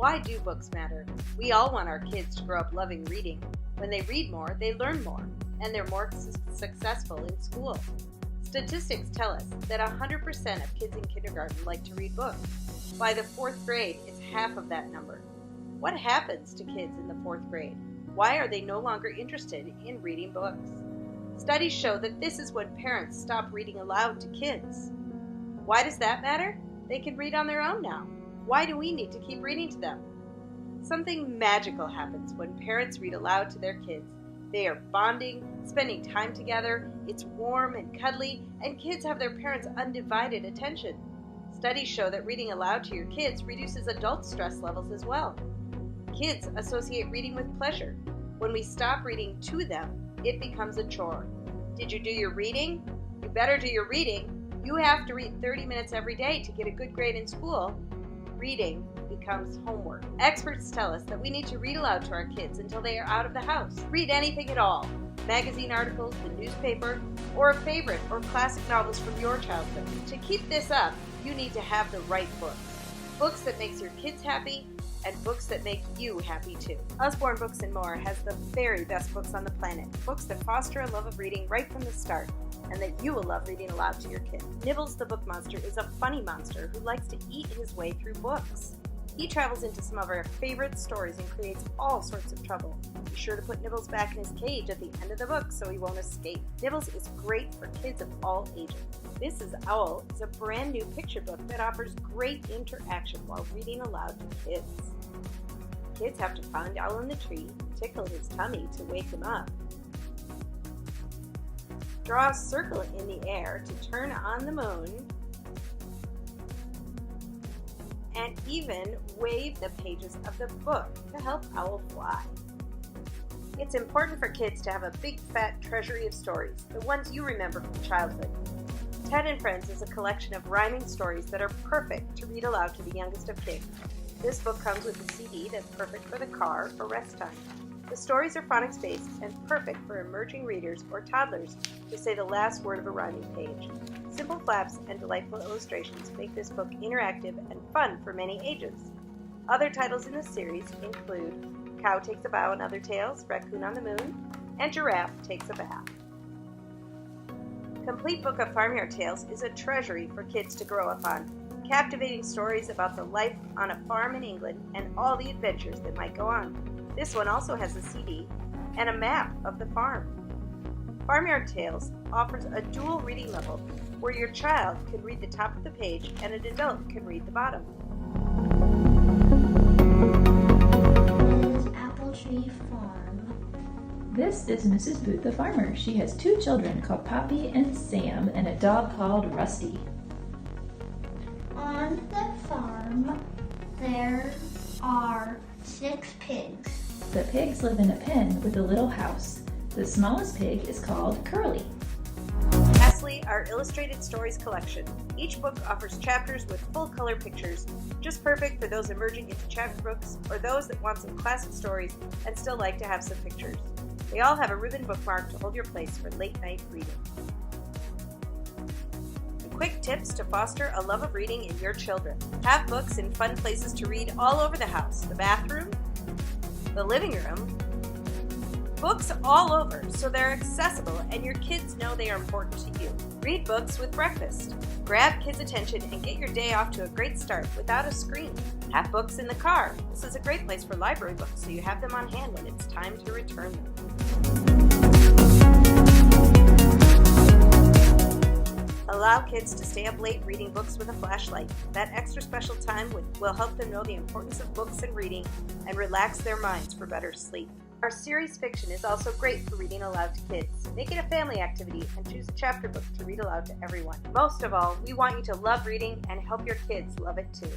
Why do books matter? We all want our kids to grow up loving reading. When they read more, they learn more, and they're more successful in school. Statistics tell us that 100% of kids in kindergarten like to read books. By the 4th grade, it's half of that number. What happens to kids in the 4th grade? Why are they no longer interested in reading books? Studies show that this is when parents stop reading aloud to kids. Why does that matter? They can read on their own now. Why do we need to keep reading to them? Something magical happens when parents read aloud to their kids. They are bonding, spending time together, it's warm and cuddly, and kids have their parents' undivided attention. Studies show that reading aloud to your kids reduces adult stress levels as well. Kids associate reading with pleasure. When we stop reading to them, it becomes a chore. Did you do your reading? You better do your reading. You have to read 30 minutes every day to get a good grade in school. Reading becomes homework. Experts tell us that we need to read aloud to our kids until they are out of the house. Read anything at all. Magazine articles, the newspaper, or a favorite or classic novels from your childhood. To keep this up, you need to have the right books. Books that makes your kids happy and books that make you happy too. Usborne Books More has the very best books on the planet. Books that foster a love of reading right from the start and that you will love reading aloud to your kids. Nibbles the Book Monster is a funny monster who likes to eat his way through books. He travels into some of our favorite stories and creates all sorts of trouble. Be sure to put Nibbles back in his cage at the end of the book so he won't escape. Nibbles is great for kids of all ages. This is Owl is a brand new picture book that offers great interaction while reading aloud to kids. Kids have to find Owl in the tree, tickle his tummy to wake him up, draw a circle in the air to turn on the moon, and even wave the pages of the book to help Owl fly. It's important for kids to have a big fat treasury of stories, the ones you remember from childhood. Ted and Friends is a collection of rhyming stories that are perfect to read aloud to the youngest of kids. This book comes with a CD that's perfect for the car for rest time. The stories are phonics-based and perfect for emerging readers or toddlers to say the last word of a rhyming page. Simple flaps and delightful illustrations make this book interactive and fun for many ages. Other titles in the series include Cow Takes a Bow and Other Tales, Raccoon on the Moon, and Giraffe Takes a Bath. Complete Book of Farmyard Tales is a treasury for kids to grow up on. Captivating stories about the life on a farm in England and all the adventures that might go on. This one also has a CD and a map of the farm. Farmyard Tales offers a dual reading level where your child can read the top of the page and an adult can read the bottom. Apple Tree Farm. This is Mrs. Boot the farmer. She has 2 children called Poppy and Sam and a dog called Rusty. On the farm, there are 6 pigs. The pigs live in a pen with a little house. The smallest pig is called Curly. Lastly, our illustrated stories collection. Each book offers chapters with full color pictures, just perfect for those emerging into chapter books or those that want some classic stories and still like to have some pictures. They all have a ribbon bookmark to hold your place for late night reading. Quick tips to foster a love of reading in your children. Have books in fun places to read all over the house. The bathroom, the living room, books all over so they're accessible and your kids know they are important to you. Read books with breakfast. Grab kids' attention and get your day off to a great start without a screen. Have books in the car. This is a great place for library books so you have them on hand when it's time to return them. Allow kids to stay up late reading books with a flashlight. That extra special time will help them know the importance of books and reading and relax their minds for better sleep. Our series fiction is also great for reading aloud to kids. Make it a family activity and choose a chapter book to read aloud to everyone. Most of all, we want you to love reading and help your kids love it too.